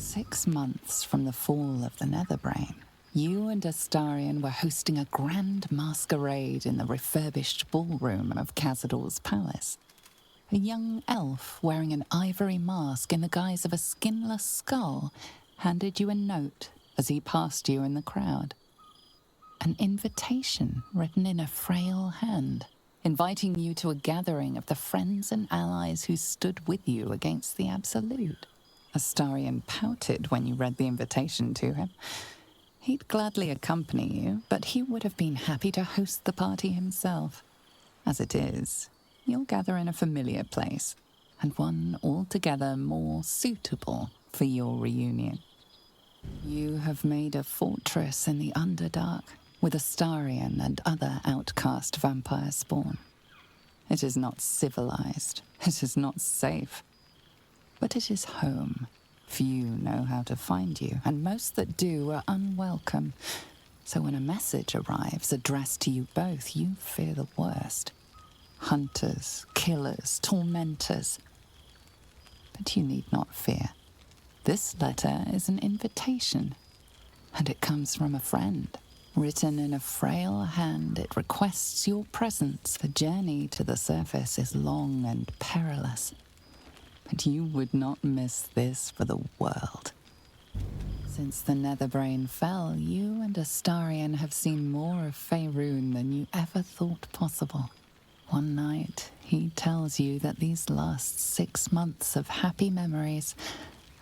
6 months from the fall of the Netherbrain, you and Astarion were hosting a grand masquerade in the refurbished ballroom of Cazador's palace. A young elf wearing an ivory mask in the guise of a skinless skull handed you a note as he passed you in the crowd. An invitation written in a frail hand, inviting you to a gathering of the friends and allies who stood with you against the Absolute. Astarion pouted when you read the invitation to him. He'd gladly accompany you, but he would have been happy to host the party himself. As it is, you'll gather in a familiar place, and one altogether more suitable for your reunion. You have made a fortress in the Underdark, with Astarion and other outcast vampire spawn. It is not civilized, it is not safe, but it is home. Few know how to find you, and most that do are unwelcome. So when a message arrives addressed to you both, you fear the worst. Hunters, killers, tormentors. But you need not fear. This letter is an invitation, and it comes from a friend. Written in a frail hand, it requests your presence. The journey to the surface is long and perilous, but you would not miss this for the world. Since the Netherbrain fell, you and Astarion have seen more of Faerun than you ever thought possible. One night, he tells you that these last 6 months of happy memories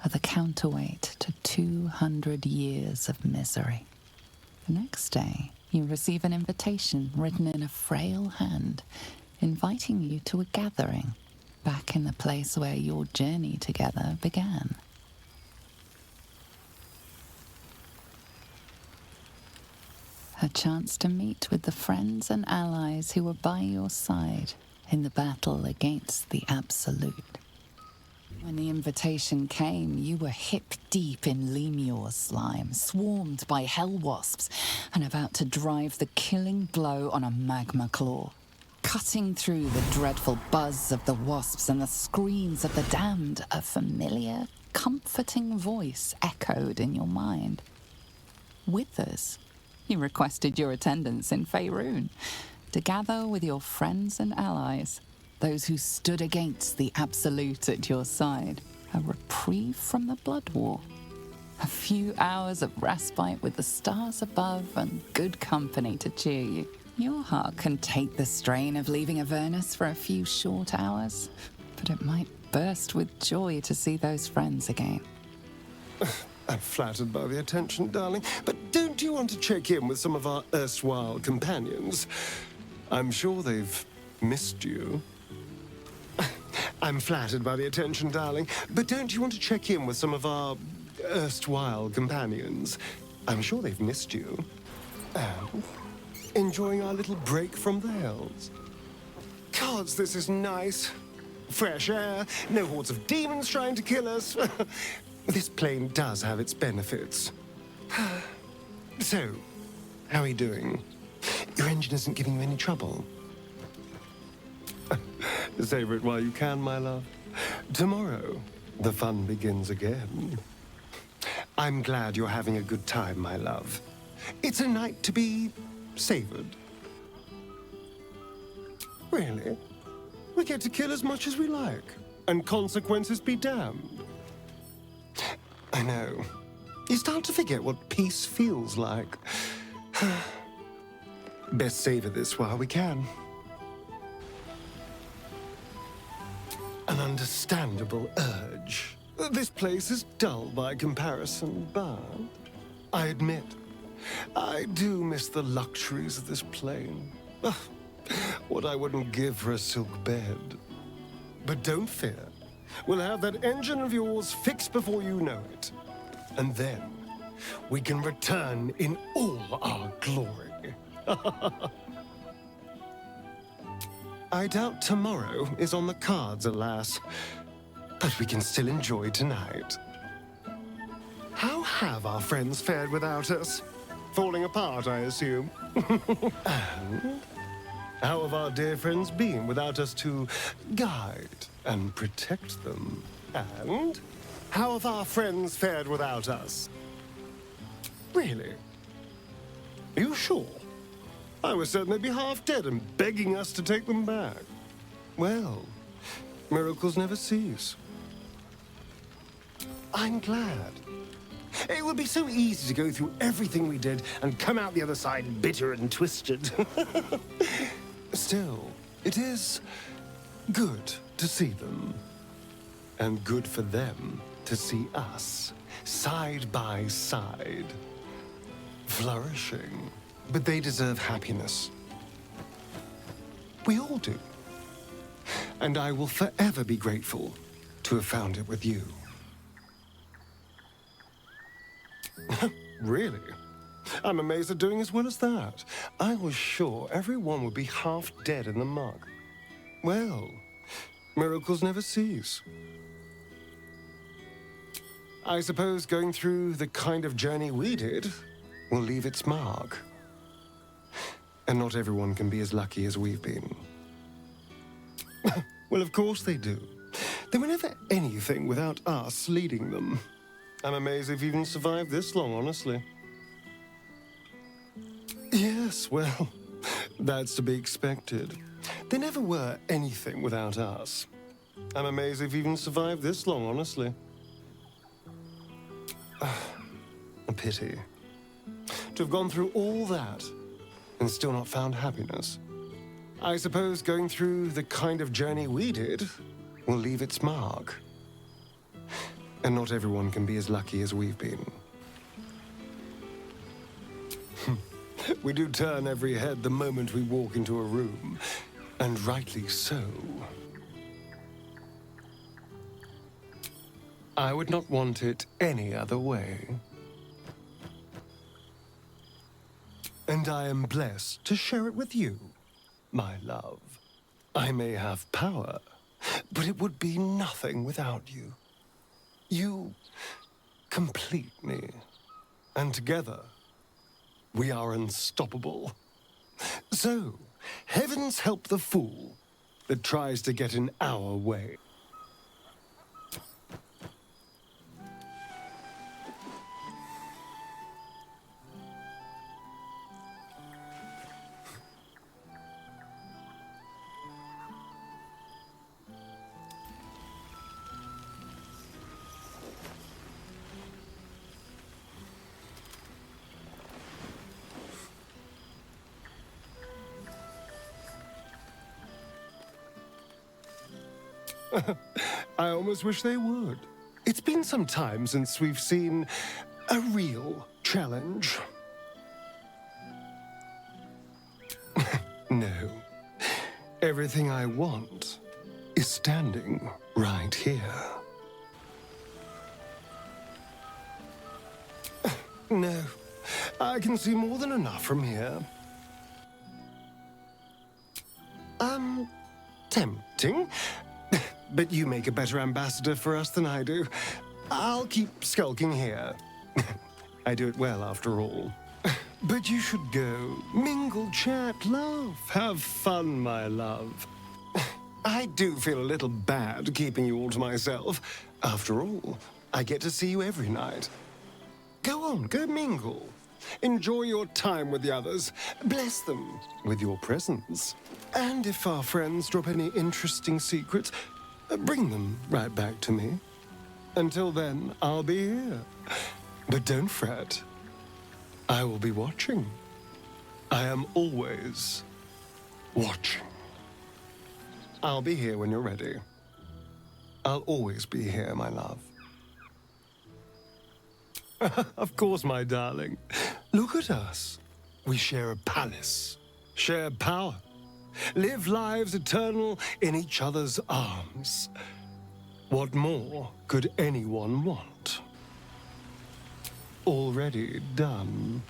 are the counterweight to 200 years of misery. The next day, you receive an invitation written in a frail hand, inviting you to a gathering back in the place where your journey together began. A chance to meet with the friends and allies who were by your side in the battle against the Absolute. When the invitation came, you were hip-deep in Lemure slime, swarmed by hell wasps, and about to drive the killing blow on a magma claw. Cutting through the dreadful buzz of the wasps and the screams of the damned, a familiar, comforting voice echoed in your mind. Withers, he requested your attendance in Faerun, to gather with your friends and allies, those who stood against the Absolute at your side. A reprieve from the blood war. A few hours of respite with the stars above and good company to cheer you. Your heart can take the strain of leaving Avernus for a few short hours, but it might burst with joy to see those friends again. I'm flattered by the attention, darling, but don't you want to check in with some of our erstwhile companions? I'm sure they've missed you. I'm flattered by the attention, darling, but don't you want to check in with some of our erstwhile companions? I'm sure they've missed you. Enjoying our little break from the hills. Gods, this is nice. Fresh air, no hordes of demons trying to kill us. This plane does have its benefits. So, how are you doing? Your engine isn't giving you any trouble? Savor it while you can, my love. Tomorrow, the fun begins again. I'm glad you're having a good time, my love. It's a night to be savored. Really? We get to kill as much as we like, and consequences be damned. I know. You start to forget what peace feels like. Best savor this while we can. An understandable urge. This place is dull by comparison, but I admit, I do miss the luxuries of this plane. What I wouldn't give for a silk bed. But don't fear. We'll have that engine of yours fixed before you know it. And then we can return in all our glory. I doubt tomorrow is on the cards, alas. But we can still enjoy tonight. How have our friends fared without us? Falling apart, I assume. And how have our dear friends been without us to guide and protect them? And How have our friends fared without us? Really? Are you sure? I was certain they'd be half dead and begging us to take them back. Well, miracles never cease. I'm glad. It would be so easy to go through everything we did and come out the other side bitter and twisted. Still, it is good to see them. And good for them to see us, side by side, flourishing. But they deserve happiness. We all do. And I will forever be grateful to have found it with you. Really? I'm amazed at doing as well as that. I was sure everyone would be half dead in the muck. Well, miracles never cease. I suppose going through the kind of journey we did will leave its mark. And not everyone can be as lucky as we've been. Well, of course they do. They were never anything without us leading them. I'm amazed they've even survived this long, honestly. Yes, well, that's to be expected. They never were anything without us. I'm amazed they've even survived this long, honestly. A pity. To have gone through all that and still not found happiness. I suppose going through the kind of journey we did will leave its mark. And not everyone can be as lucky as we've been. We do turn every head the moment we walk into a room, and rightly so. I would not want it any other way. And I am blessed to share it with you, my love. I may have power, but it would be nothing without you. You complete me, and together, we are unstoppable. So, heavens help the fool that tries to get in our way. I almost wish they would. It's been some time since we've seen a real challenge. No. Everything I want is standing right here. No. I can see more than enough from here. Tempting. But you make a better ambassador for us than I do. I'll keep skulking here. I do it well, after all. But you should go. Mingle, chat, laugh. Have fun, my love. I do feel a little bad keeping you all to myself. After all, I get to see you every night. Go on, go mingle. Enjoy your time with the others. Bless them with your presence. And if our friends drop any interesting secrets, bring them right back to me. Until then, I'll be here. But don't fret. I will be watching. I am always watching. I'll be here when you're ready. I'll always be here, my love. Of course, my darling. Look at us. We share a palace, share power, live lives eternal in each other's arms. What more could anyone want? Already done.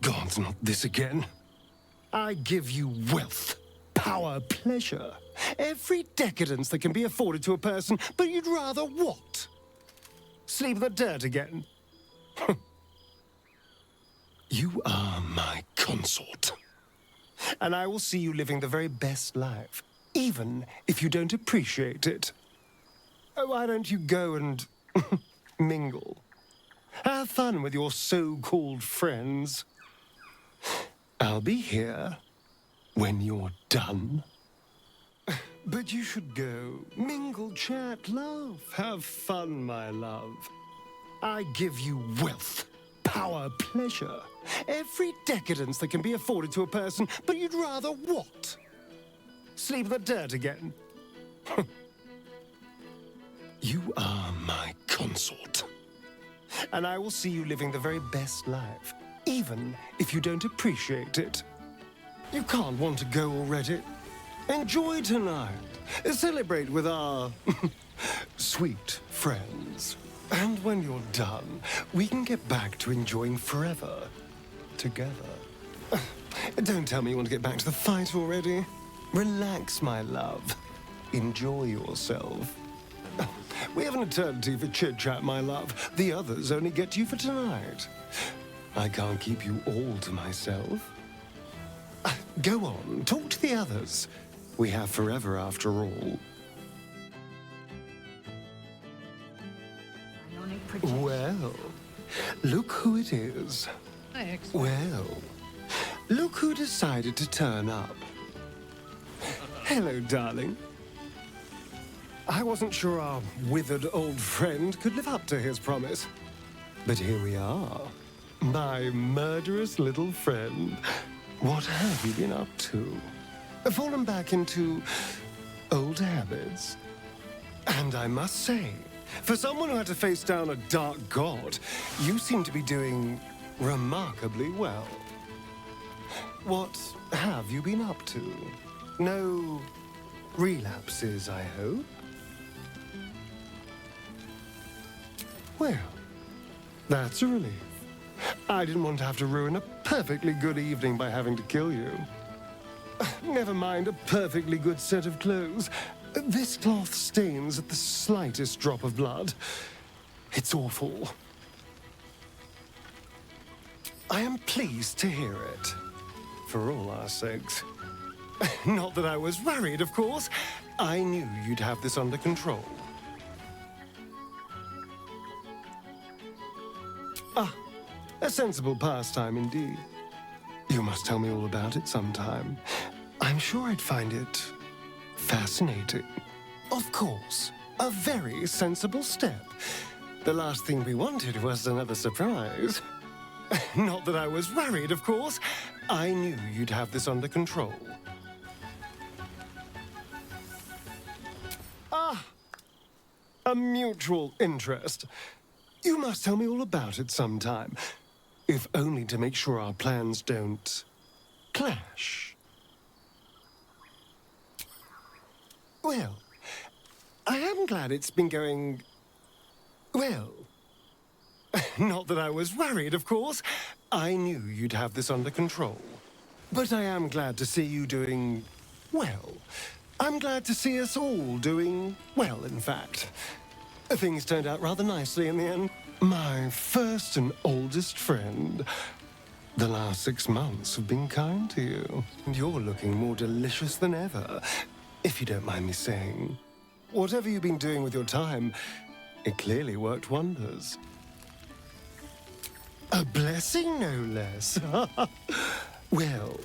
God, not this again. I give you wealth, power, pleasure, every decadence that can be afforded to a person, but you'd rather what? Sleep in the dirt again? You are my consort. And I will see you living the very best life, even if you don't appreciate it. Why don't you go and mingle? Have fun with your so-called friends. I'll be here when you're done. But you should go. Mingle, chat, laugh. Have fun, my love. I give you wealth, power, pleasure. Every decadence that can be afforded to a person, but you'd rather what? Sleep in the dirt again? You are my consort. And I will see you living the very best life, even if you don't appreciate it. You can't want to go already. Enjoy tonight. Celebrate with our sweet friends. And when you're done, we can get back to enjoying forever together. Don't tell me you want to get back to the fight already. Relax, my love. Enjoy yourself. We have an eternity for chit-chat, my love. The others only get you for tonight. I can't keep you all to myself. Go on, talk to the others. We have forever after all. Well, look who it is. Well, look who decided to turn up. Hello, darling. I wasn't sure our withered old friend could live up to his promise. But here we are. My murderous little friend. What have you been up to? Fallen back into old habits? And I must say, for someone who had to face down a dark god, you seem to be doing remarkably well. What have you been up to? No relapses, I hope? Well, that's a relief. I didn't want to have to ruin a perfectly good evening by having to kill you. Never mind a perfectly good set of clothes. This cloth stains at the slightest drop of blood. It's awful. I am pleased to hear it. For all our sakes. Not that I was worried, of course. I knew you'd have this under control. Ah, a sensible pastime indeed. You must tell me all about it sometime. I'm sure I'd find it fascinating. Of course, a very sensible step. The last thing we wanted was another surprise. Not that I was worried, of course. I knew you'd have this under control. Ah, a mutual interest. You must tell me all about it sometime, if only to make sure our plans don't clash. Well, I am glad it's been going well. Not that I was worried, of course. I knew you'd have this under control. But I am glad to see you doing well. I'm glad to see us all doing well, in fact. Things turned out rather nicely in the end. My first and oldest friend. The last 6 months have been kind to you. And you're looking more delicious than ever, if you don't mind me saying. Whatever you've been doing with your time, it clearly worked wonders. A blessing, no less. Well,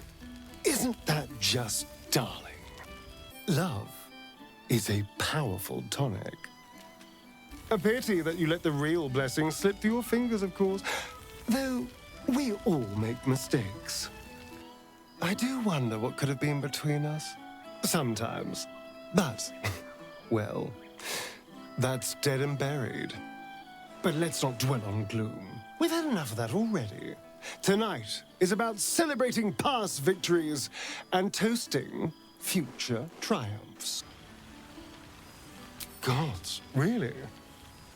isn't that just darling? Love is a powerful tonic. A pity that you let the real blessing slip through your fingers, of course. Though we all make mistakes. I do wonder what could have been between us. Sometimes. But, well, that's dead and buried. But let's not dwell on gloom. We've had enough of that already. Tonight is about celebrating past victories and toasting future triumphs. Gods, really?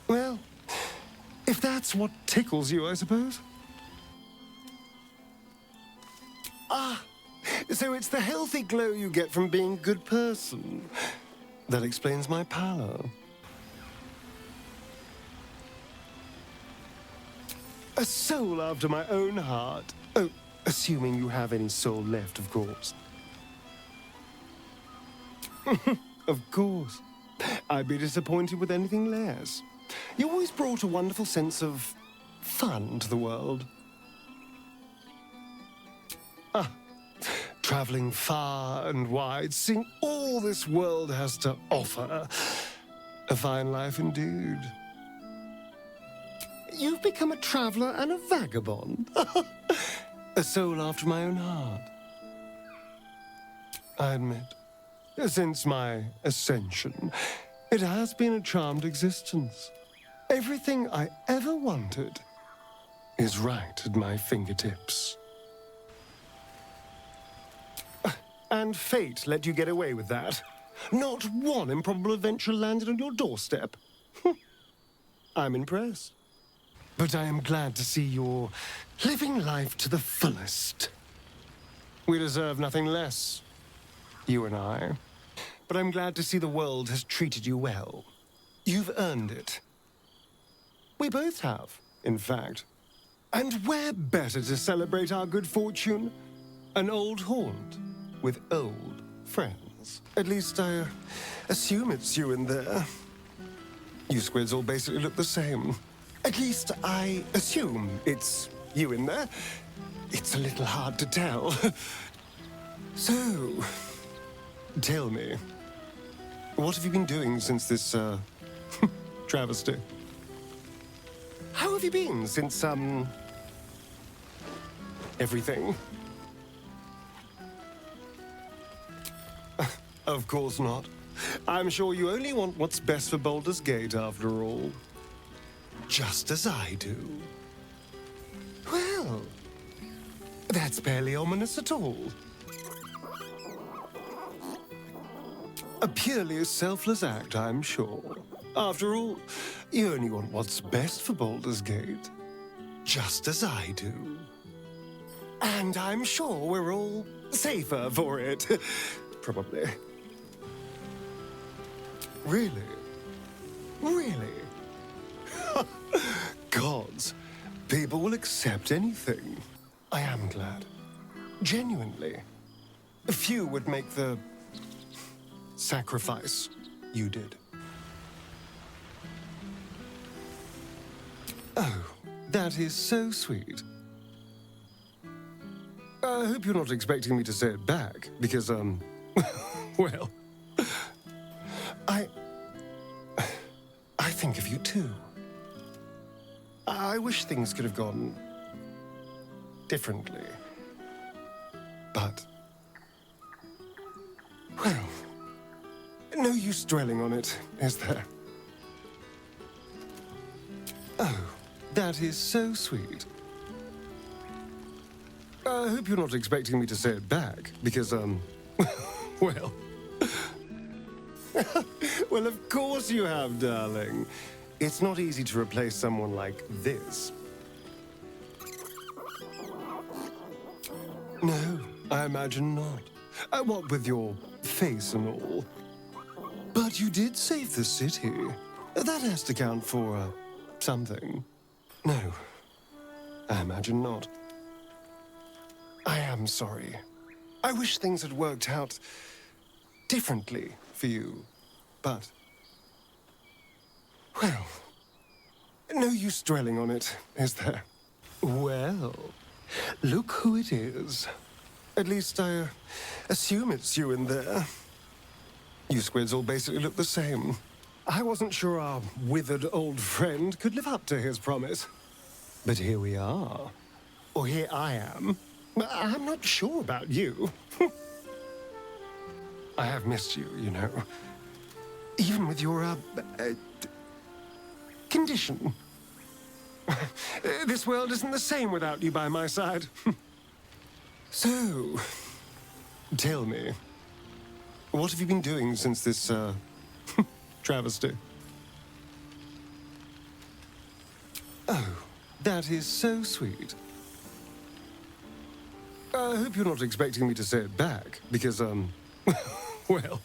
Well, if that's what tickles you, I suppose. Ah, so it's the healthy glow you get from being a good person. That explains my pallor. A soul after my own heart. Oh, assuming you have any soul left, of course. Of course. I'd be disappointed with anything less. You always brought a wonderful sense of fun to the world. Traveling far and wide, seeing all this world has to offer. A fine life indeed. You've become a traveler and a vagabond. A soul after my own heart. I admit, since my ascension, it has been a charmed existence. Everything I ever wanted is right at my fingertips. And fate let you get away with that. Not one improbable adventure landed on your doorstep. I'm impressed. But I am glad to see you're living life to the fullest. We deserve nothing less, you and I. But I'm glad to see the world has treated you well. You've earned it. We both have, in fact. And where better to celebrate our good fortune? An old haunt with old friends. At least I assume it's you in there. You squids all basically look the same. At least I assume it's you in there. It's a little hard to tell. So, tell me, what have you been doing since this, travesty? How have you been since, everything? Of course not. I'm sure you only want what's best for Baldur's Gate, after all. Just as I do. Well, that's barely ominous at all. A purely selfless act, I'm sure. After all, you only want what's best for Baldur's Gate. Just as I do. And I'm sure we're all safer for it. Probably. Really? Really? Gods, people will accept anything. I am glad. Genuinely. Few would make the sacrifice you did. Oh, that is so sweet. I hope you're not expecting me to say it back, because, well, I think of you too. I wish things could have gone differently. But, well, no use dwelling on it, is there? Oh, that is so sweet. I hope you're not expecting me to say it back, because, well... Well, of course you have, darling. It's not easy to replace someone like this. No, I imagine not. What with your face and all. But you did save the city. That has to count for, something. No, I imagine not. I am sorry. I wish things had worked out differently for you, but... Well, no use dwelling on it, is there? Well, look who it is. At least I assume it's you in there. You squids all basically look the same. I wasn't sure our withered old friend could live up to his promise. But here we are. Or here I am. I'm not sure about you. I have missed you, you know. Even with your, condition. This world isn't the same without you by my side. So, tell me, what have you been doing since this, travesty? Oh, that is so sweet. I hope you're not expecting me to say it back, because, well...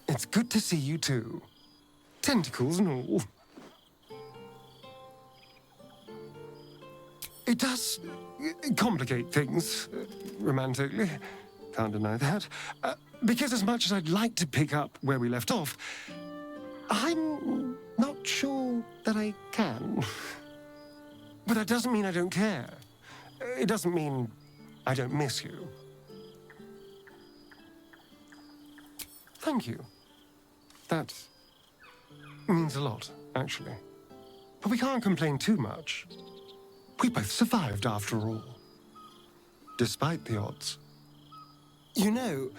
It's good to see you too. Tentacles and all. It does complicate things, romantically. can't deny that. Because as much as I'd like to pick up where we left off, I'm not sure that I can. But that doesn't mean I don't care. It doesn't mean I don't miss you. Thank you. That means a lot, actually. But we can't complain too much. We both survived, after all. Despite the odds. You know,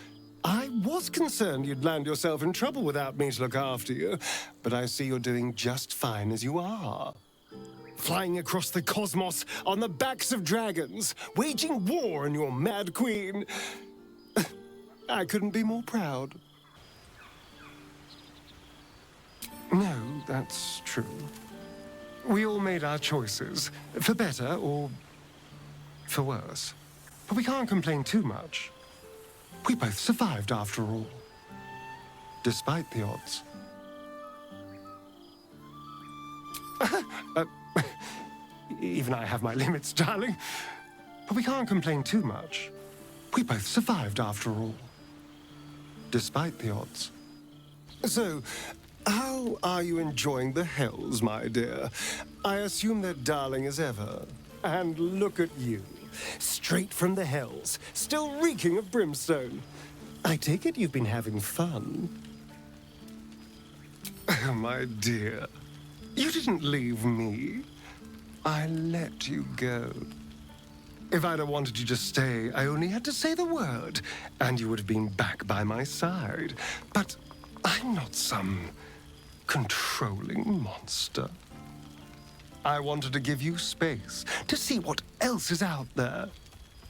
I was concerned you'd land yourself in trouble without me to look after you, but I see you're doing just fine as you are. Flying across the cosmos on the backs of dragons, waging war on your mad queen. I couldn't be more proud. No, that's true. We all made our choices, for better or for worse. But we can't complain too much. We both survived, after all. Despite the odds. Even I have my limits, darling. But we can't complain too much. We both survived, after all. Despite the odds. So, how are you enjoying the Hells, my dear? I assume they're darling as ever. And look at you. Straight from the Hells, still reeking of brimstone. I take it you've been having fun. Oh, my dear. You didn't leave me. I let you go. If I'd have wanted you to stay, I only had to say the word, and you would have been back by my side. But I'm not some controlling monster. I wanted to give you space to see what else is out there.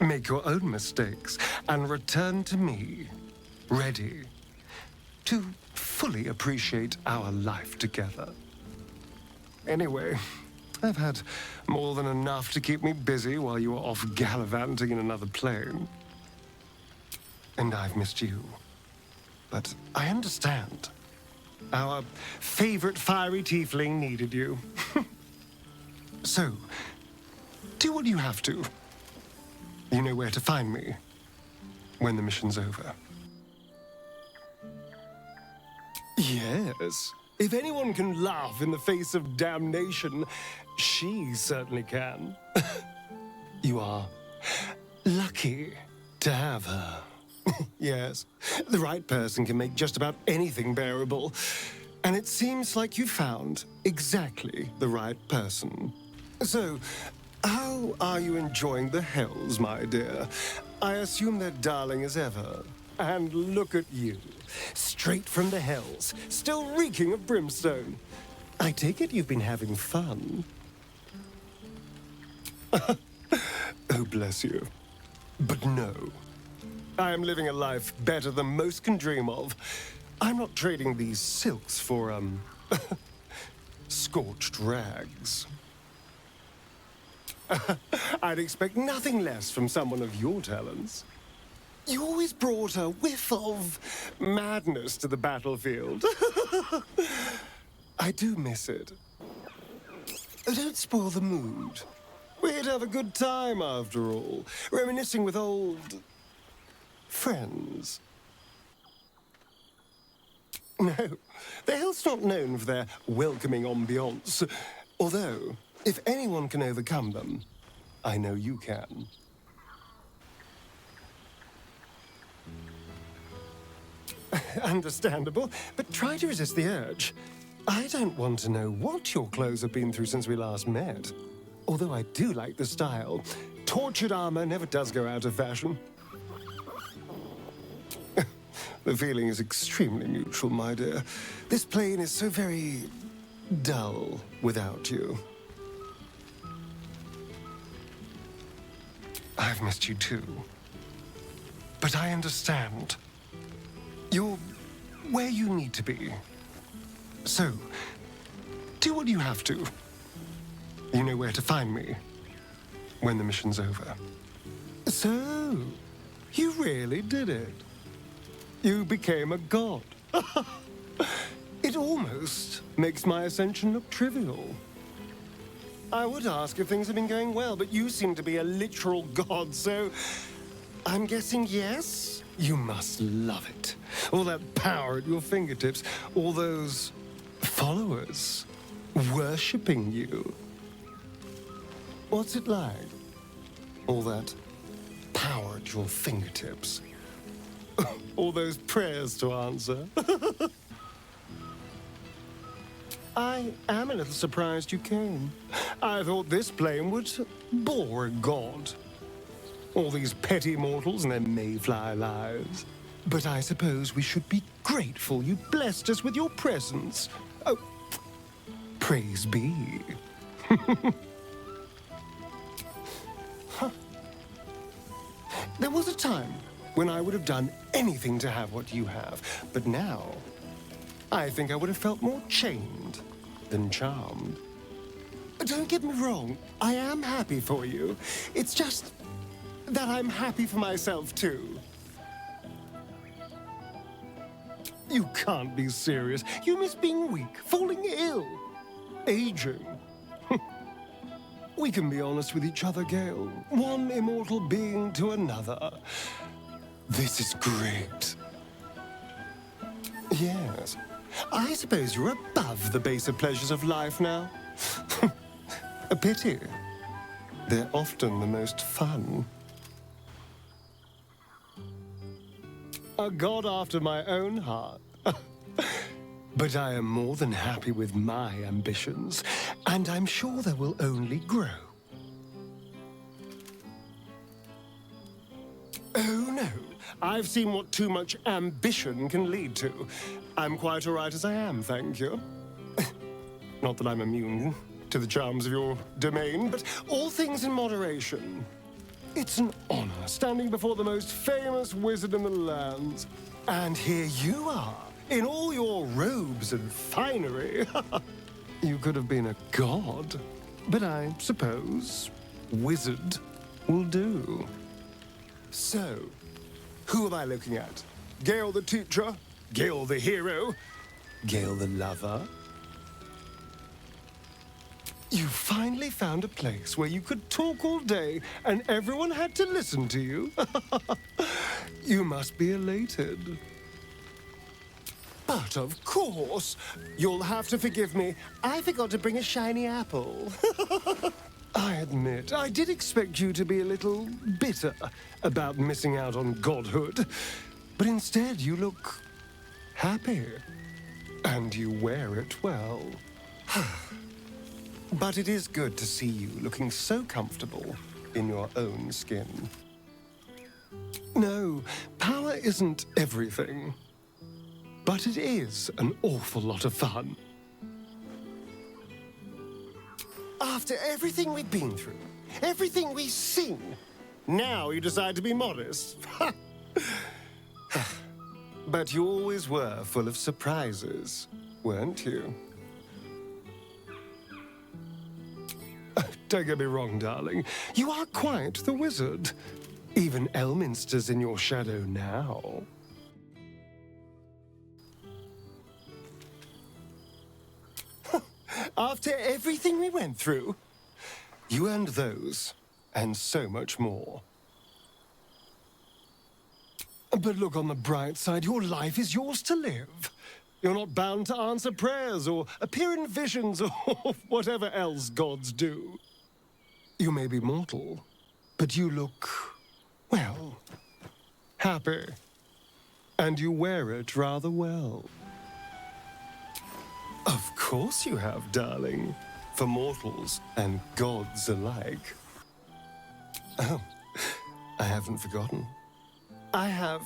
Make your own mistakes and return to me, ready to fully appreciate our life together. Anyway, I've had more than enough to keep me busy while you were off gallivanting in another plane. And I've missed you. But I understand. Our favorite fiery tiefling needed you. So, do what you have to. You know where to find me when the mission's over. Yes. If anyone can laugh in the face of damnation, she certainly can. You are lucky to have her. Yes, the right person can make just about anything bearable. And it seems like you found exactly the right person. So, how are you enjoying the Hells, my dear? I assume they're darling as ever. And look at you, straight from the Hells, still reeking of brimstone. I take it you've been having fun. Oh, bless you. But no. I am living a life better than most can dream of. I'm not trading these silks for, scorched rags. I'd expect nothing less from someone of your talents. You always brought a whiff of madness to the battlefield. I do miss it. Don't spoil the mood. We'd have a good time, after all, reminiscing with old friends. No, the Hill's not known for their welcoming ambiance. Although, if anyone can overcome them, I know you can. Understandable, but try to resist the urge. I don't want to know what your clothes have been through since we last met. Although I do like the style. Tortured armor never does go out of fashion. The feeling is extremely mutual, my dear. This plane is so very dull without you. I've missed you too. But I understand. You're where you need to be. So, do what you have to. You know where to find me when the mission's over. So, you really did it. You became a god. It almost makes my ascension look trivial. I would ask if things have been going well, but you seem to be a literal god, so I'm guessing yes? You must love it. All that power at your fingertips, all those followers worshipping you. What's it like? All that power at your fingertips. All those prayers to answer. I am a little surprised you came. I thought this plane would bore a god. All these petty mortals and their mayfly lives. But I suppose we should be grateful you blessed us with your presence. Oh, praise be. Huh. There was a time when I would have done anything to have what you have, but now I think I would have felt more chained than charmed. Don't get me wrong, I am happy for you. It's just that I'm happy for myself too. You can't be serious. You miss being weak, falling ill, aging. We can be honest with each other, Gale. One immortal being to another. This is great. Yes. I suppose you're above the baser pleasures of life now. A pity. They're often the most fun. A god after my own heart. But I am more than happy with my ambitions, and I'm sure they will only grow. Oh no, I've seen what too much ambition can lead to. I'm quite all right as I am, thank you. Not that I'm immune to the charms of your domain, but all things in moderation. It's an honor standing before the most famous wizard in the lands. And here you are, in all your robes and finery. You could have been a god, but I suppose wizard will do. So, who am I looking at? Gale the teacher? Gale the hero? Gale the lover? You finally found a place where you could talk all day and everyone had to listen to you? You must be elated. But of course, you'll have to forgive me. I forgot to bring a shiny apple. I admit, I did expect you to be a little bitter about missing out on godhood. But instead, you look happy. And you wear it well. But it is good to see you looking so comfortable in your own skin. No, power isn't everything. But it is an awful lot of fun. After everything we've been through, everything we've seen, now you decide to be modest. But you always were full of surprises, weren't you? Don't get me wrong, darling. You are quite the wizard. Even Elminster's in your shadow now. After everything we went through, you earned those, and so much more. But look on the bright side, your life is yours to live. You're not bound to answer prayers or appear in visions or whatever else gods do. You may be mortal, but you look, well, happy. And you wear it rather well. Of course you have, darling. For mortals and gods alike. Oh, I haven't forgotten. I have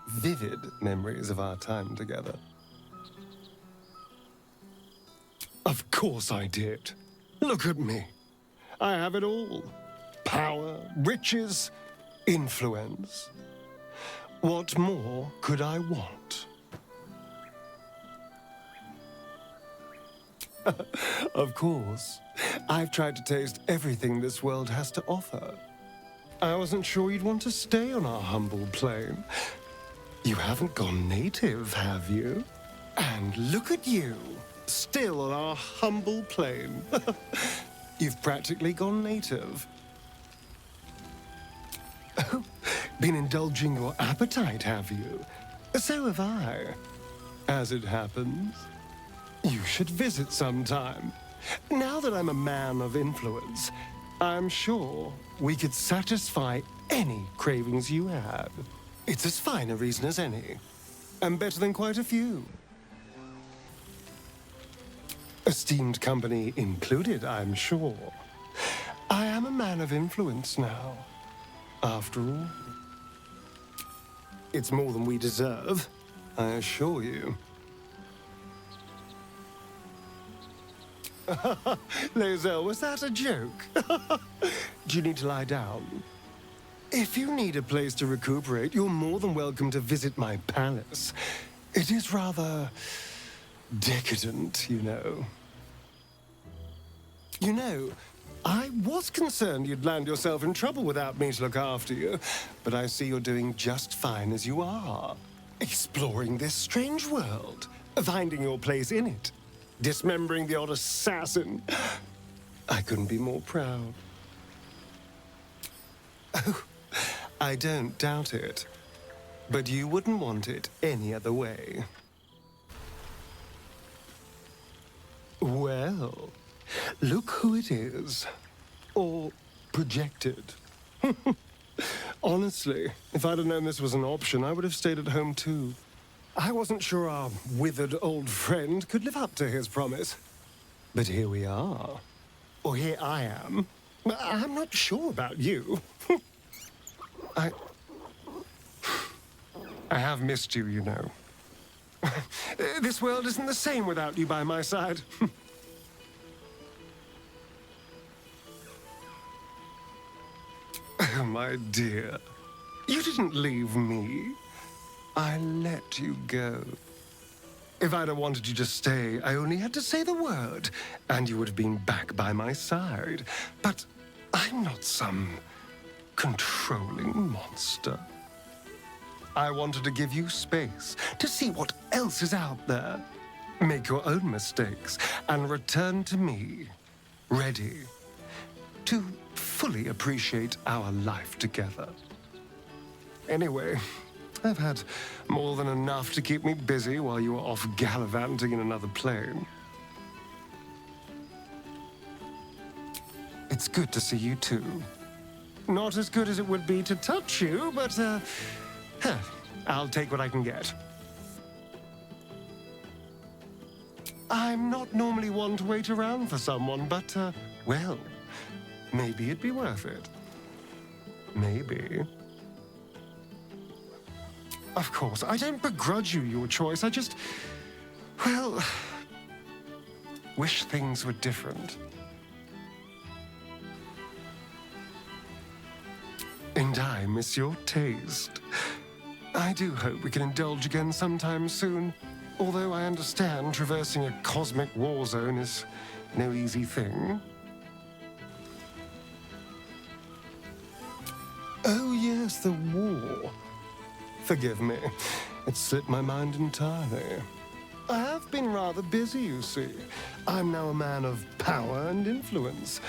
vivid memories of our time together. Of course I did. Look at me. I have it all. Power, riches, influence. What more could I want? Of course. I've tried to taste everything this world has to offer. I wasn't sure you'd want to stay on our humble plane. You haven't gone native, have you? And look at you, still on our humble plane. You've practically gone native. Oh, Been indulging your appetite, have you? So have I. As it happens, you should visit sometime. Now that I'm a man of influence, I'm sure we could satisfy any cravings you have. It's as fine a reason as any, and better than quite a few. Esteemed company included, I'm sure. I am a man of influence now, after all. It's more than we deserve, I assure you. Lae'zel, was that a joke? Do you need to lie down? If you need a place to recuperate, you're more than welcome to visit my palace. It is rather decadent, you know. You know, I was concerned you'd land yourself in trouble without me to look after you, but I see you're doing just fine as you are. Exploring this strange world, finding your place in it, dismembering the odd assassin. I couldn't be more proud. Oh, I don't doubt it, but you wouldn't want it any other way. Well, look who it is. Or projected. Honestly, if I'd have known this was an option, I would have stayed at home too. I wasn't sure our withered old friend could live up to his promise. But here we are. Or here I am. I'm not sure about you. I have missed you, you know. This world isn't the same without you by my side. Oh, my dear. You didn't leave me. I let you go. If I'd have wanted you to stay, I only had to say the word, and you would have been back by my side. But I'm not some controlling monster. I wanted to give you space to see what else is out there. Make your own mistakes, and return to me, ready to fully appreciate our life together. Anyway, I've had more than enough to keep me busy while you were off gallivanting in another plane. It's good to see you too. Not as good as it would be to touch you, but, I'll take what I can get. I'm not normally one to wait around for someone, but, well, maybe it'd be worth it. Maybe. Of course, I don't begrudge you your choice. I just, well, wish things were different. And I miss your taste. I do hope we can indulge again sometime soon. Although I understand traversing a cosmic war zone is no easy thing. Oh yes, the war. Forgive me, it slipped my mind entirely. I have been rather busy, you see. I'm now a man of power and influence.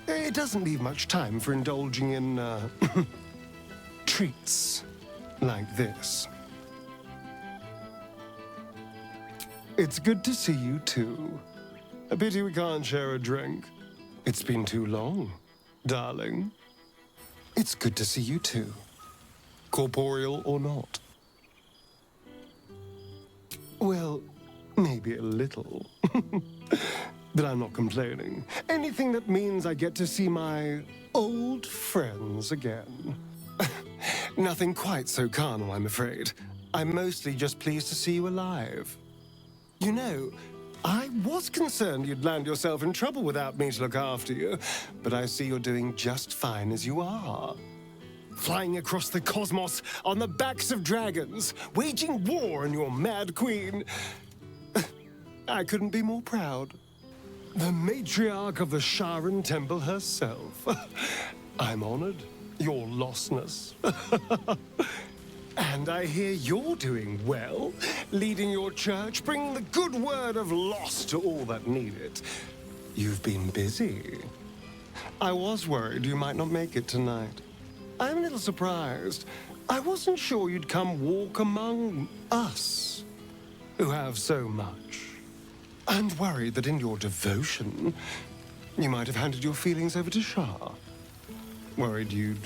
It doesn't leave much time for indulging in, treats like this. It's good to see you too. A pity we can't share a drink. It's been too long, darling. It's good to see you too. Corporeal or not. Well, maybe a little. But I'm not complaining. Anything that means I get to see my old friends again. Nothing quite so carnal, I'm afraid. I'm mostly just pleased to see you alive. You know, I was concerned you'd land yourself in trouble without me to look after you, but I see you're doing just fine as you are. Flying across the cosmos on the backs of dragons, waging war on your mad queen. I couldn't be more proud. The matriarch of the Faerun temple herself. I'm honored, your lostness. And I hear you're doing well, leading your church, bringing the good word of loss to all that need it. You've been busy. I was worried you might not make it tonight. I'm a little surprised. I wasn't sure you'd come walk among us, who have so much. And worried that in your devotion, you might have handed your feelings over to Shah. Worried you'd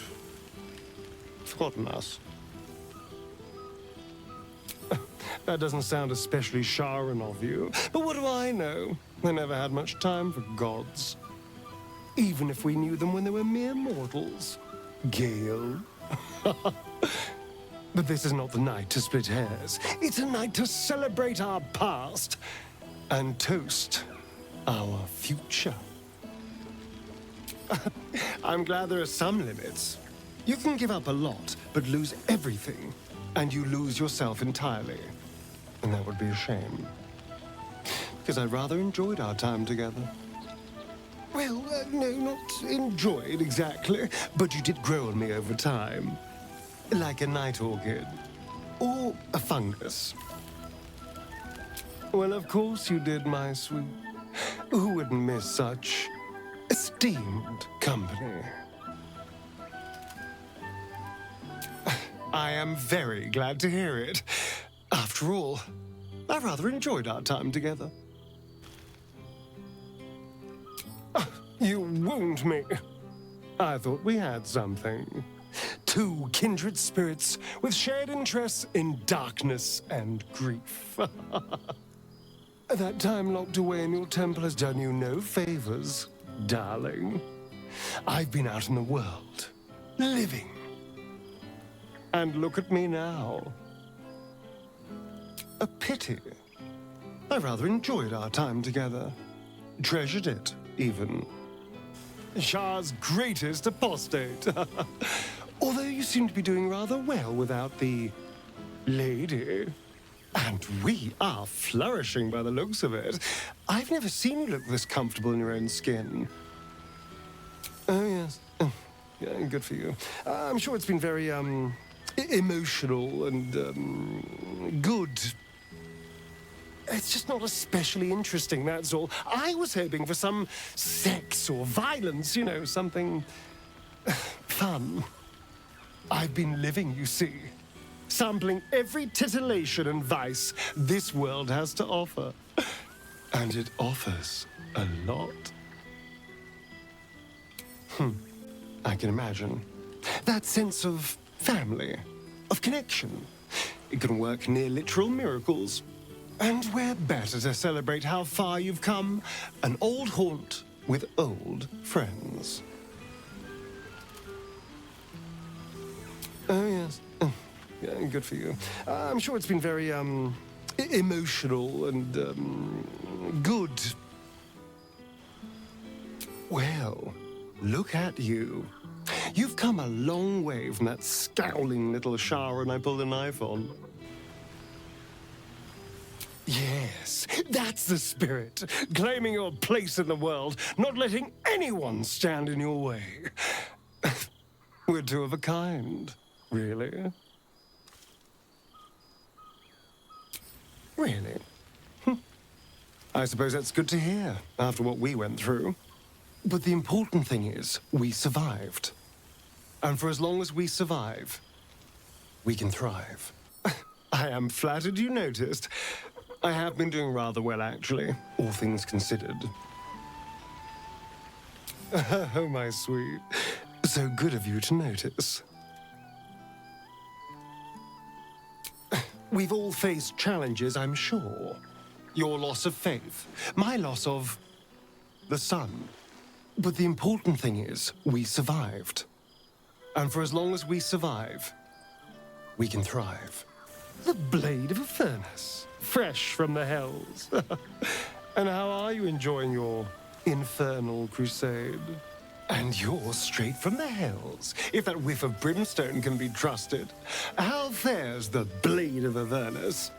forgotten us. That doesn't sound especially Sharan of you, but what do I know? I never had much time for gods. Even if we knew them when they were mere mortals. Gale. But this is not the night to split hairs. It's a night to celebrate our past and toast our future. I'm glad there are some limits. You can give up a lot, but lose everything, and you lose yourself entirely. And that would be a shame. Because I rather enjoyed our time together. Well, no, not enjoyed exactly, but you did grow on me over time. Like a night orchid. Or a fungus. Well, of course you did, my sweet. Who wouldn't miss such esteemed company? I am very glad to hear it. After all, I rather enjoyed our time together. You wound me. I thought we had something. Two kindred spirits with shared interests in darkness and grief. That time locked away in your temple has done you no favors, darling. I've been out in the world, living. And look at me now. A pity. I rather enjoyed our time together. Treasured it, even. Shah's greatest apostate. Although you seem to be doing rather well without the lady. And we are flourishing by the looks of it. I've never seen you look this comfortable in your own skin. Oh, yes. Yeah, good for you. I'm sure it's been very, emotional and, good. It's just not especially interesting, that's all. I was hoping for some sex or violence, you know, something fun. I've been living, you see, sampling every titillation and vice this world has to offer. And it offers a lot. I can imagine. That sense of family, of connection. It can work near literal miracles. And where better to celebrate how far you've come? An old haunt with old friends. Oh, yes. Yeah, good for you. I'm sure it's been very, emotional and, good. Well, look at you. You've come a long way from that scowling little Sharan I pulled a knife on. Yes, that's the spirit. Claiming your place in the world, not letting anyone stand in your way. We're two of a kind, really. Really? I suppose that's good to hear, after what we went through. But the important thing is, we survived. And for as long as we survive, we can thrive. I am flattered you noticed. I have been doing rather well, actually, all things considered. Oh, my sweet. So good of you to notice. We've all faced challenges, I'm sure. Your loss of faith, my loss of the sun. But the important thing is, we survived. And for as long as we survive, we can thrive. The blade of Avernus, fresh from the hells. And how are you enjoying your infernal crusade? And you're straight from the hells, if that whiff of brimstone can be trusted. How fares the blade of Avernus?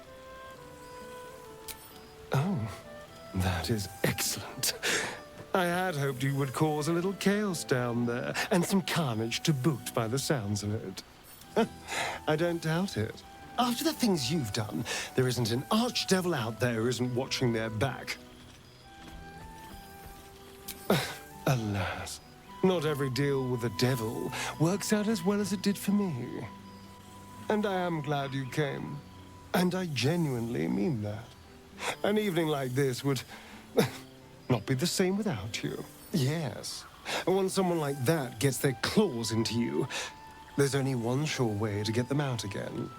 Oh, that is excellent. I had hoped you would cause a little chaos down there, and some carnage to boot by the sounds of it. I don't doubt it. After the things you've done, there isn't an archdevil out there who isn't watching their back. Alas. Not every deal with the devil works out as well as it did for me. And I am glad you came. And I genuinely mean that. An evening like this would not be the same without you. Yes. And when someone like that gets their claws into you, there's only one sure way to get them out again.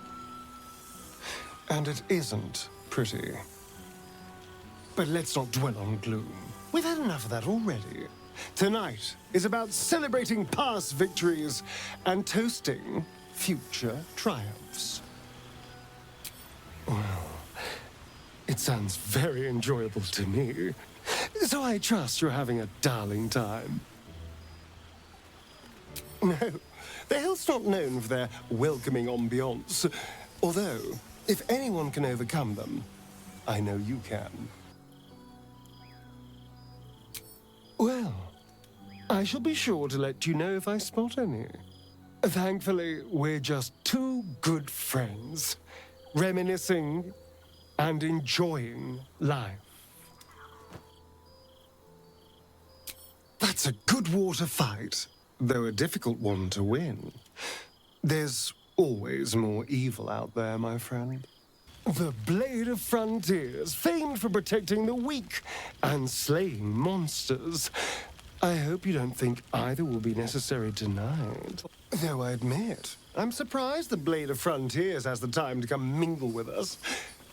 And it isn't pretty. But let's not dwell on gloom. We've had enough of that already. Tonight is about celebrating past victories and toasting future triumphs. Well, it sounds very enjoyable to me. So I trust you're having a darling time. No, the hill's not known for their welcoming ambiance. Although, if anyone can overcome them, I know you can. Well, I shall be sure to let you know if I spot any. Thankfully, we're just two good friends, reminiscing and enjoying life. That's a good war to fight, though a difficult one to win. There's always more evil out there, my friend. The Blade of Frontiers, famed for protecting the weak and slaying monsters. I hope you don't think either will be necessary tonight. Though I admit, I'm surprised the Blade of Frontiers has the time to come mingle with us.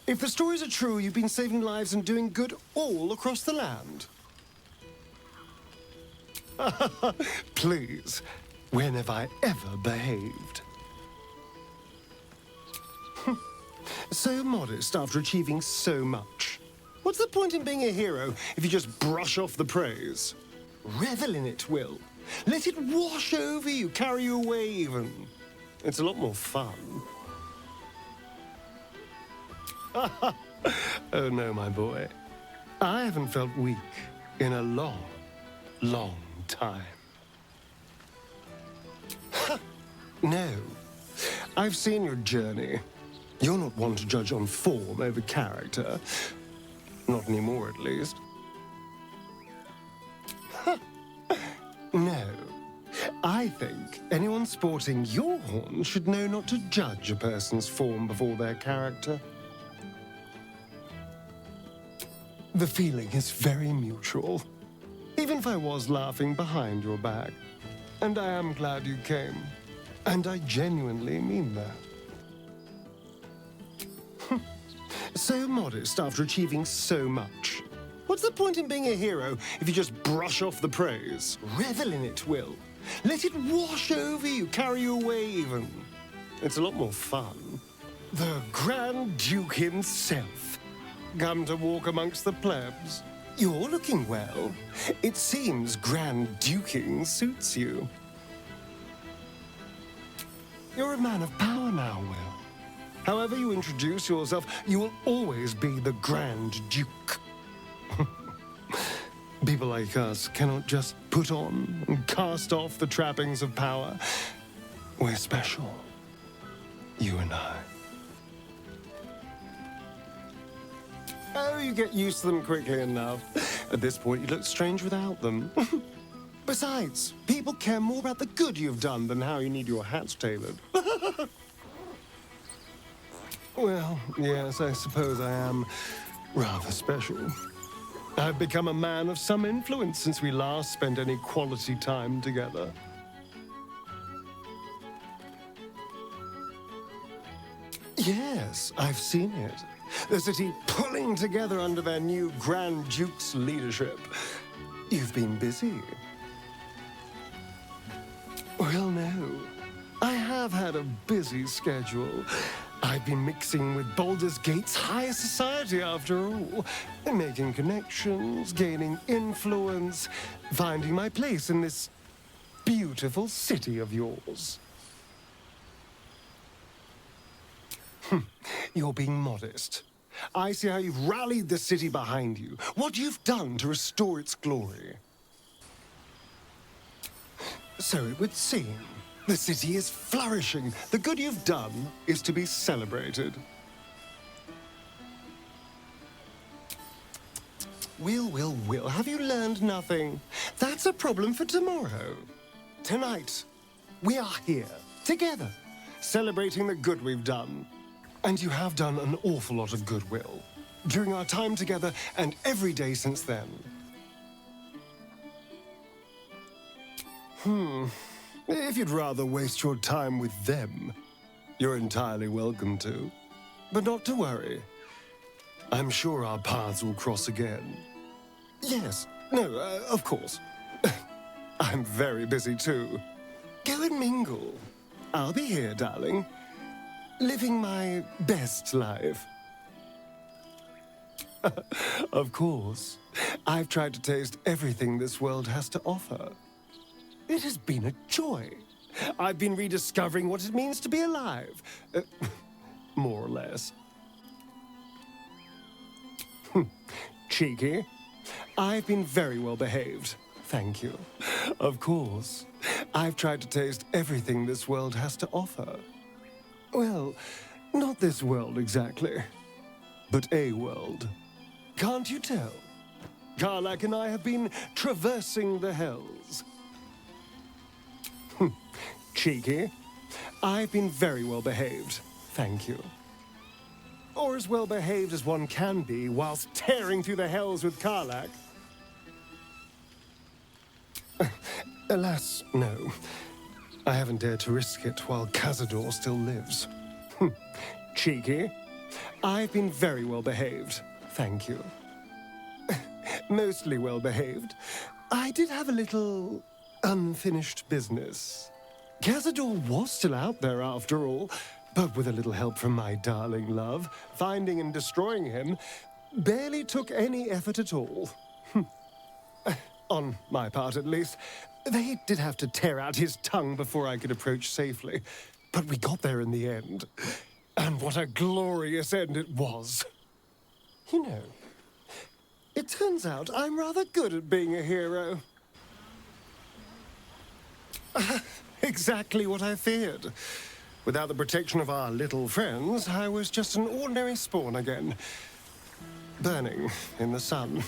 If the stories are true, you've been saving lives and doing good all across the land. Please, when have I ever behaved? So modest after achieving so much. What's the point in being a hero if you just brush off the praise? Revel in it, Wyll. Let it wash over you, carry you away even. It's a lot more fun. Oh no, my boy. I haven't felt weak in a long, long time. No. I've seen your journey. You're not one to judge on form over character. Not anymore, at least. No. I think anyone sporting your horn should know not to judge a person's form before their character. The feeling is very mutual. Even if I was laughing behind your back. And I am glad you came. And I genuinely mean that. So modest after achieving so much. What's the point in being a hero if you just brush off the praise? Revel in it, Wyll. Let it wash over you, carry you away even. It's a lot more fun. The Grand Duke himself. Come to walk amongst the plebs. You're looking well. It seems Grand Duking suits you. You're a man of power now, Wyll. However you introduce yourself, you will always be the Grand Duke. People like us cannot just put on and cast off the trappings of power. We're special. You and I. Oh, you get used to them quickly enough. At this point, you look strange without them. Besides, people care more about the good you've done than how you need your hats tailored. Well, yes, I suppose I am rather special. I've become a man of some influence since we last spent any quality time together. Yes, I've seen it. The city pulling together under their new Grand Duke's leadership. You've been busy. Well, no. I have had a busy schedule. I've been mixing with Baldur's Gate's higher society, after all. Making connections, gaining influence, finding my place in this beautiful city of yours. You're being modest. I see how you've rallied the city behind you. What you've done to restore its glory. So it would seem. The city is flourishing. The good you've done is to be celebrated. Wyll, have you learned nothing? That That's a problem for tomorrow. Tonight, we are here, together, celebrating the good we've done. And you have done an awful lot of good, Wyll, during our time together and every day since then. If you'd rather waste your time with them, you're entirely welcome to. But not to worry. I'm sure our paths will cross again. Yes, no, of course. I'm very busy too. Go and mingle. I'll be here, darling. Living my best life. Of course. I've tried to taste everything this world has to offer. It has been a joy. I've been rediscovering what it means to be alive. More or less. Cheeky. I've been very well behaved. Thank you. Of course. I've tried to taste everything this world has to offer. Well, not this world exactly, but a world. Can't you tell? Karlach and I have been traversing the hells. Cheeky. I've been very well behaved. Thank you. Or as well behaved as one can be whilst tearing through the hells with Karlach. Alas, no. I haven't dared to risk it while Cazador still lives. Cheeky. I've been very well behaved. Thank you. Mostly well behaved. I did have a little unfinished business. Cazador was still out there after all, but with a little help from my darling love, finding and destroying him barely took any effort at all. On my part, at least. They did have to tear out his tongue before I could approach safely, but we got there in the end. And what a glorious end it was. You know, it turns out I'm rather good at being a hero. Exactly what I feared. Without the protection of our little friends, I was just an ordinary spawn again, burning in the sun.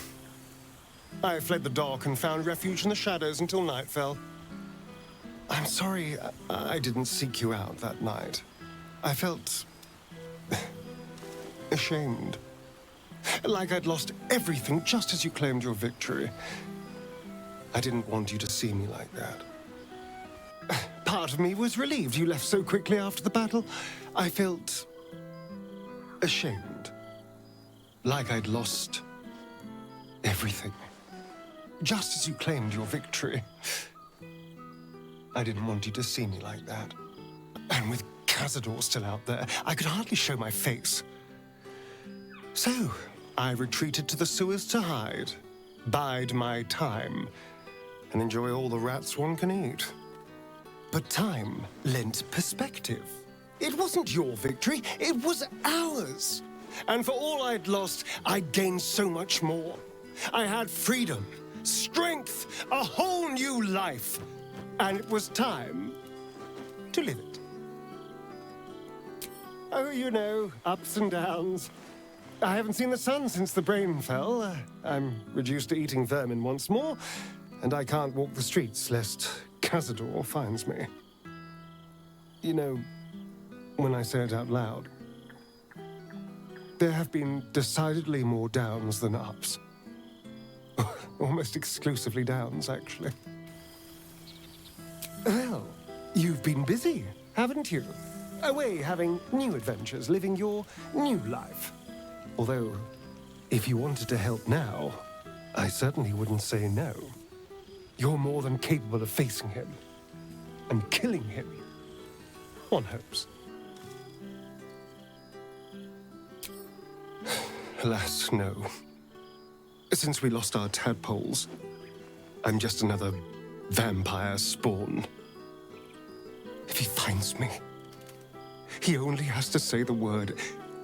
I fled the dock and found refuge in the shadows until night fell. I'm sorry I didn't seek you out that night. I felt ashamed. Like I'd lost everything just as you claimed your victory. I didn't want you to see me like that. Part of me was relieved you left so quickly after the battle. I felt ashamed. Like I'd lost everything. Just as you claimed your victory. I didn't want you to see me like that. And with Cazador still out there, I could hardly show my face. So, I retreated to the sewers to hide, bide my time, and enjoy all the rats one can eat. But time lent perspective. It wasn't your victory, it was ours. And for all I'd lost, I'd gained so much more. I had freedom, strength, a whole new life. And it was time to live it. Oh, you know, ups and downs. I haven't seen the sun since the brain fell. I'm reduced to eating vermin once more, and I can't walk the streets lest Cazador finds me. You know, when I say it out loud, there have been decidedly more downs than ups. Almost exclusively downs, actually. Well, you've been busy, haven't you? Away having new adventures, living your new life. Although, if you wanted to help now, I certainly wouldn't say no. You're more than capable of facing him and killing him. One hopes. Alas, no. Since we lost our tadpoles, I'm just another vampire spawn. If he finds me, he only has to say the word,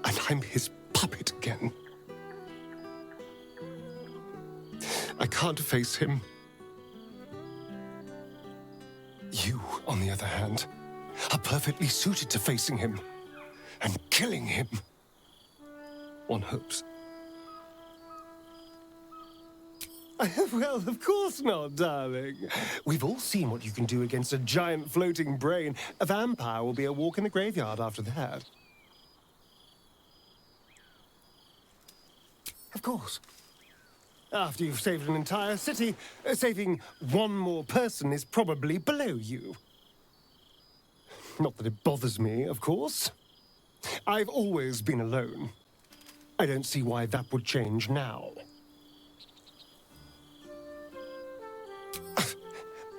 and I'm his puppet again. I can't face him. You, on the other hand, are perfectly suited to facing him and killing him. One hopes. Well, of course not, darling. We've all seen what you can do against a giant floating brain. A vampire will be a walk in the graveyard after that. Of course. After you've saved an entire city, saving one more person is probably below you. Not that it bothers me, of course. I've always been alone. I don't see why that would change now.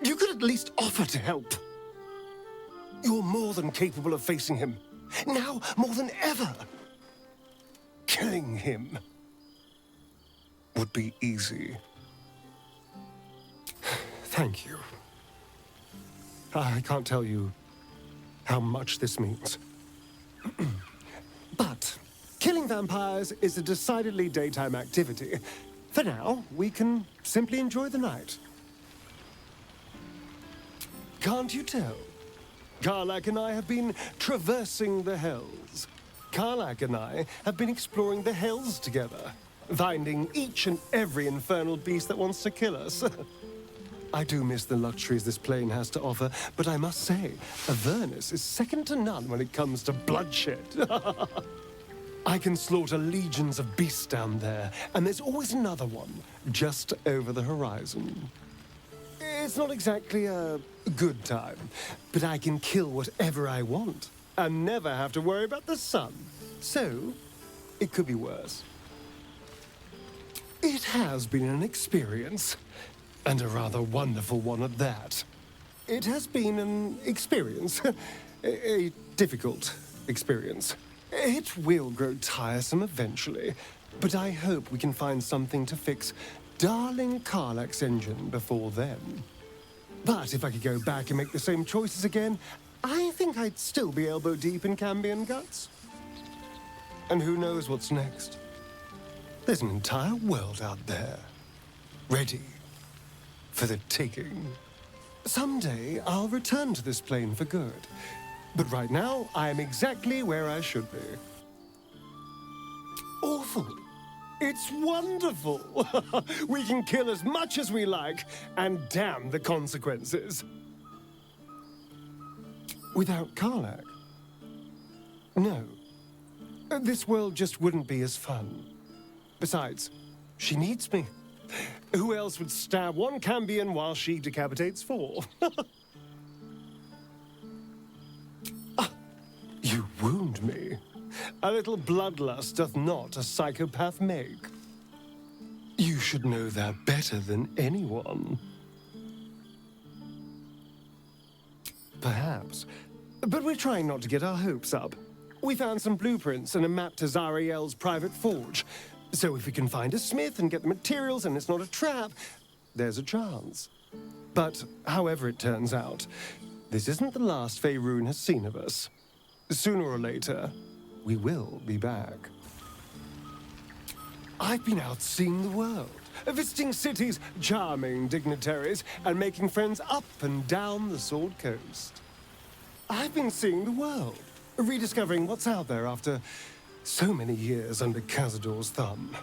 You could at least offer to help. You're more than capable of facing him. Now, more than ever. Killing him would be easy. Thank you. I can't tell you how much this means. But killing vampires is a decidedly daytime activity. For now, we can simply enjoy the night. Can't you tell? Karlach and I have been traversing the Hells. Karlach and I have been exploring the Hells together, finding each and every infernal beast that wants to kill us. I do miss the luxuries this plane has to offer, but I must say, Avernus is second to none when it comes to bloodshed. I can slaughter legions of beasts down there, and there's always another one just over the horizon. It's not exactly a good time, but I can kill whatever I want and never have to worry about the sun. So, it could be worse. It has been an experience, and a rather wonderful one at that. It has been an experience, a difficult experience. It will grow tiresome eventually, but I hope we can find something to fix darling Karlach's engine before then. But if I could go back and make the same choices again, I think I'd still be elbow deep in Cambion guts. And who knows what's next? There's an entire world out there, ready for the taking. Someday I'll return to this plane for good, but right now I am exactly where I should be. Awful. It's wonderful. We can kill as much as we like, and damn the consequences. Without Karlach? No. This world just wouldn't be as fun. Besides, she needs me. Who else would stab one Cambion while she decapitates four? You wound me. A little bloodlust doth not a psychopath make. You should know that better than anyone. Perhaps. But we're trying not to get our hopes up. We found some blueprints and a map to Zariel's private forge. So if we can find a smith and get the materials and it's not a trap, there's a chance. But however it turns out, this isn't the last Faerun has seen of us. Sooner or later, we will be back. I've been out seeing the world, visiting cities, charming dignitaries, and making friends up and down the Sword Coast. I've been seeing the world, rediscovering what's out there after so many years under Cazador's thumb.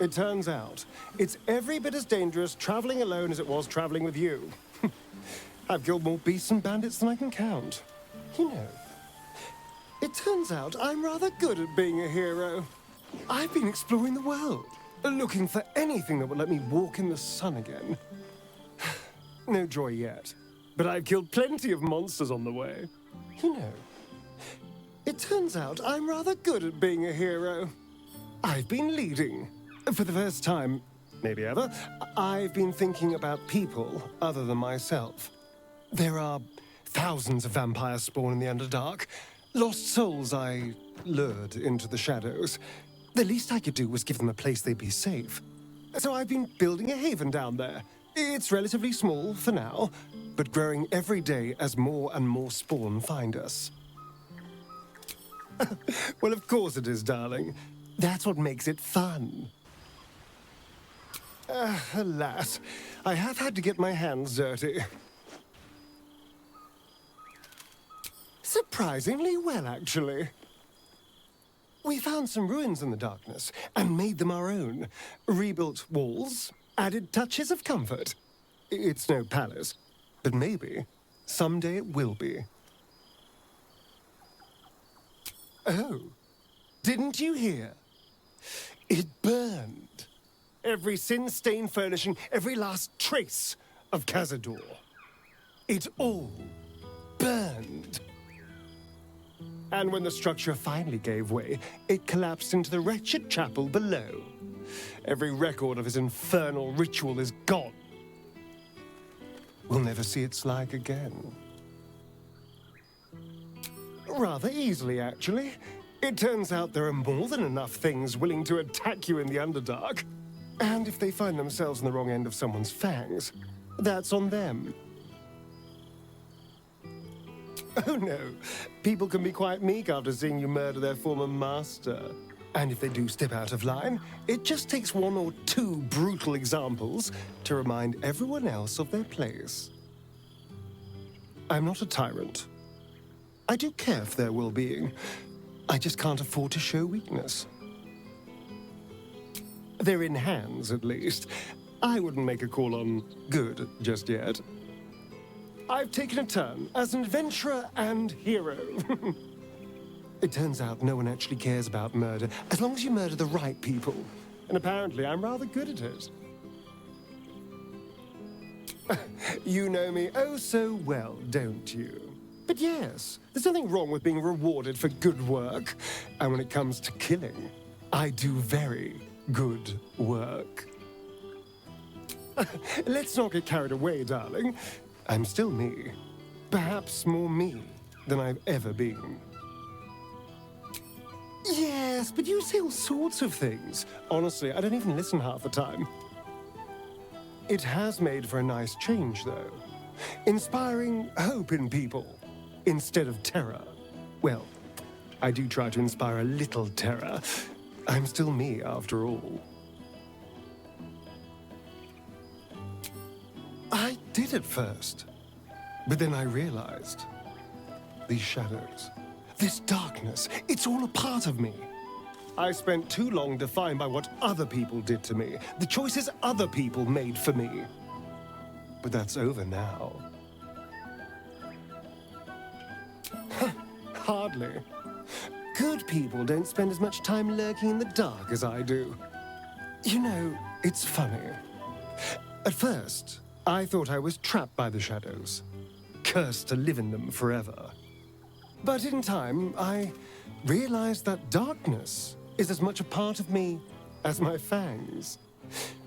It turns out, it's every bit as dangerous traveling alone as it was traveling with you. I've killed more beasts and bandits than I can count. You know, it turns out I'm rather good at being a hero. I've been exploring the world, looking for anything that would let me walk in the sun again. No joy yet, but I've killed plenty of monsters on the way. You know, it turns out I'm rather good at being a hero. I've been leading. For the first time, maybe ever, I've been thinking about people other than myself. There are thousands of vampires spawn in the Underdark. Lost souls I lured into the shadows. The least I could do was give them a place they'd be safe. So I've been building a haven down there. It's relatively small for now, but growing every day as more and more spawn find us. Well, of course it is, darling. That's what makes it fun. Alas, I have had to get my hands dirty. Surprisingly well, actually. We found some ruins in the darkness and made them our own. Rebuilt walls, Added touches of comfort. It's no palace, but maybe someday it will be. Oh, didn't you hear? It burned. Every sin-stained furnishing, every last trace of Cazador. It all burned. And when the structure finally gave way, it collapsed into the wretched chapel below. Every record of his infernal ritual is gone. We'll never see its like again. Rather easily, actually. It turns out there are more than enough things willing to attack you in the Underdark. And if they find themselves on the wrong end of someone's fangs, that's on them. Oh no, people can be quite meek after seeing you murder their former master. And if they do step out of line, it just takes one or two brutal examples to remind everyone else of their place. I'm not a tyrant. I do care for their well-being. I just can't afford to show weakness. They're in hands, at least. I wouldn't make a call on good just yet. I've taken a turn as an adventurer and hero. It turns out no one actually cares about murder, as long as you murder the right people. And apparently I'm rather good at it. You know me oh so well, don't you? But yes, there's nothing wrong with being rewarded for good work. And when it comes to killing, I do very good work. Let's not get carried away, darling. I'm still me. Perhaps more me than I've ever been. Yes, but you say all sorts of things. Honestly, I don't even listen half the time. It has made for a nice change, though. Inspiring hope in people instead of terror. Well, I do try to inspire a little terror. I'm still me, after all. I did at first, but then I realized these shadows, this darkness, it's all a part of me. I spent too long defined by what other people did to me, the choices other people made for me. But that's over now. Hardly. Good people don't spend as much time lurking in the dark as I do. You know, it's funny. At first, I thought I was trapped by the shadows, cursed to live in them forever. But in time, I realized that darkness is as much a part of me as my fangs.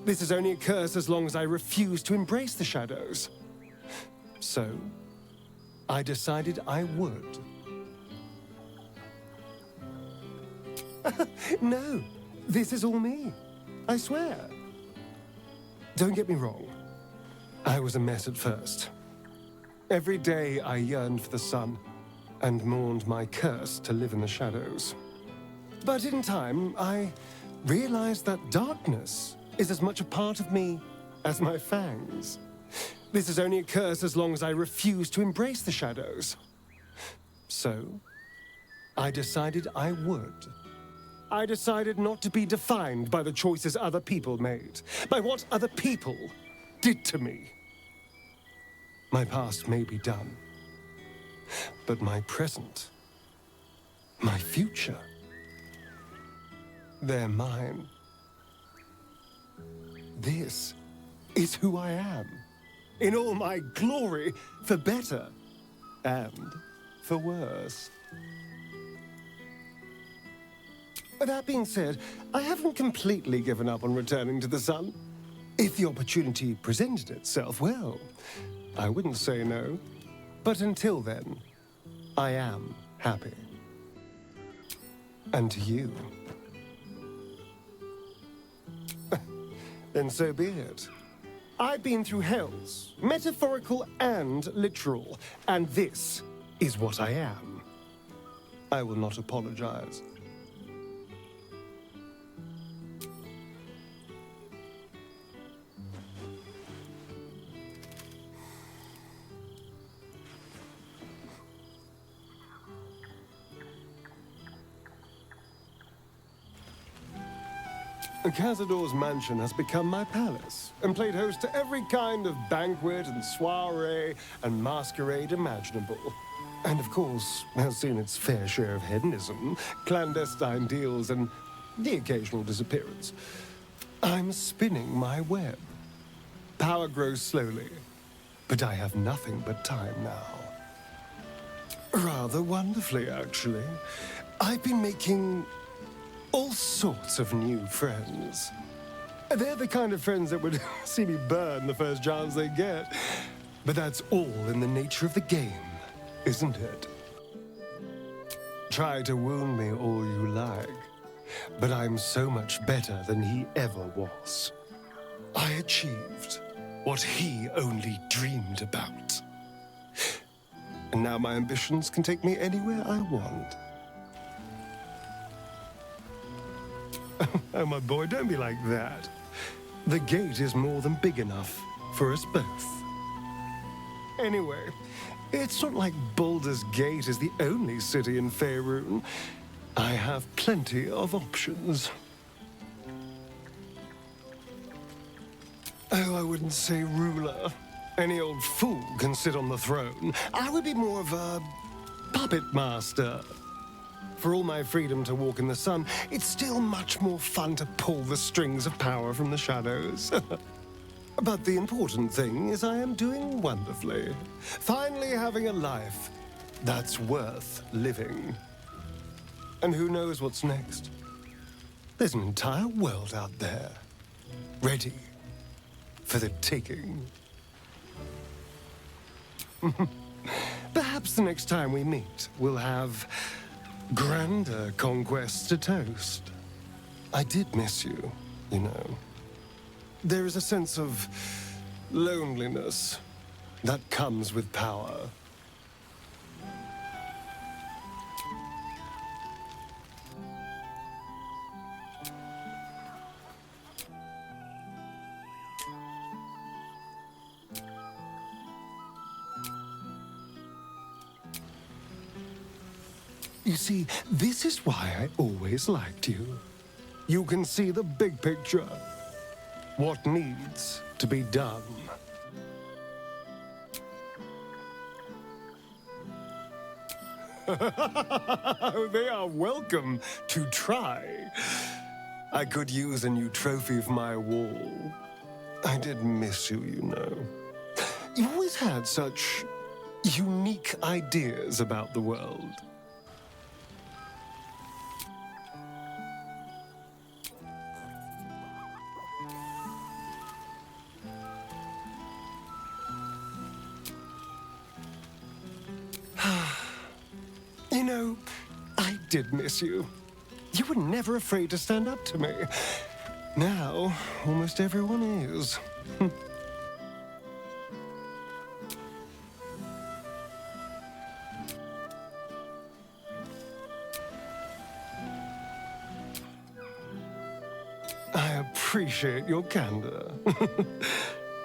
This is only a curse as long as I refuse to embrace the shadows. So, I decided I would. No, this is all me. I swear. Don't get me wrong. I was a mess at first. Every day I yearned for the sun and mourned my curse to live in the shadows. But in time, I realized that darkness is as much a part of me as my fangs. This is only a curse as long as I refuse to embrace the shadows. So, I decided I would. I decided not to be defined by the choices other people made, by what other people did to me. My past may be done, but my present, my future, they're mine. This is who I am, in all my glory, for better and for worse. That being said, I haven't completely given up on returning to the sun. If the opportunity presented itself, well, I wouldn't say no. But until then, I am happy. And to you, then so be it. I've been through hells, metaphorical and literal, and this is what I am. I will not apologize. Cazador's mansion has become my palace, and played host to every kind of banquet and soiree and masquerade imaginable. And of course, has seen its fair share of hedonism, clandestine deals, and the occasional disappearance. I'm spinning my web. Power grows slowly, but I have nothing but time now. Rather wonderfully, actually. I've been making all sorts of new friends. They're the kind of friends that would see me burn the first chance they get. But that's all in the nature of the game, isn't it? Try to wound me all you like, but I'm so much better than he ever was. I achieved what he only dreamed about. And now my ambitions can take me anywhere I want. Oh, my boy, don't be like that. The gate is more than big enough for us both. Anyway, it's not like Baldur's Gate is the only city in Faerun. I have plenty of options. Oh, I wouldn't say ruler. Any old fool can sit on the throne. I would be more of a puppet master. For all my freedom to walk in the sun, it's still much more fun to pull the strings of power from the shadows. But the important thing is I am doing wonderfully. Finally having a life that's worth living. And who knows what's next? There's an entire world out there, ready for the taking. Perhaps the next time we meet, we'll have grander conquests to toast. I did miss you, you know. There is a sense of loneliness that comes with power. You see, this is why I always liked you. You can see the big picture. What needs to be done. They are welcome to try. I could use a new trophy for my wall. I did miss you, you know. You always had such unique ideas about the world. You know, I did miss you. You were never afraid to stand up to me. Now, almost everyone is. I appreciate your candor.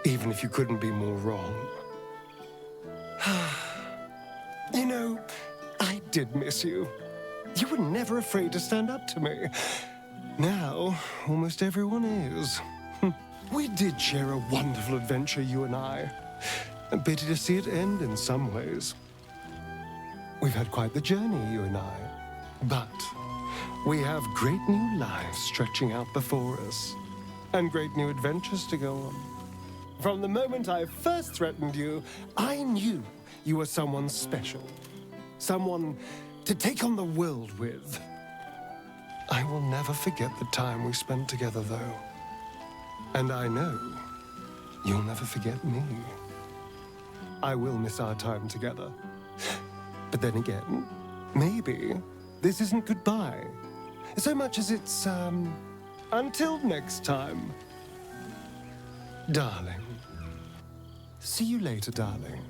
Even if you couldn't be more wrong. You know, I did miss you. You were never afraid to stand up to me. Now, almost everyone is. We did share a wonderful adventure, you and I. A pity to see it end in some ways. We've had quite the journey, you and I. But we have great new lives stretching out before us. And great new adventures to go on. From the moment I first threatened you, I knew you were someone special. Someone to take on the world with. I will never forget the time we spent together, though. And I know you'll never forget me. I will miss our time together. But then again, maybe this isn't goodbye. So much as it's, until next time. Darling. See you later, darling.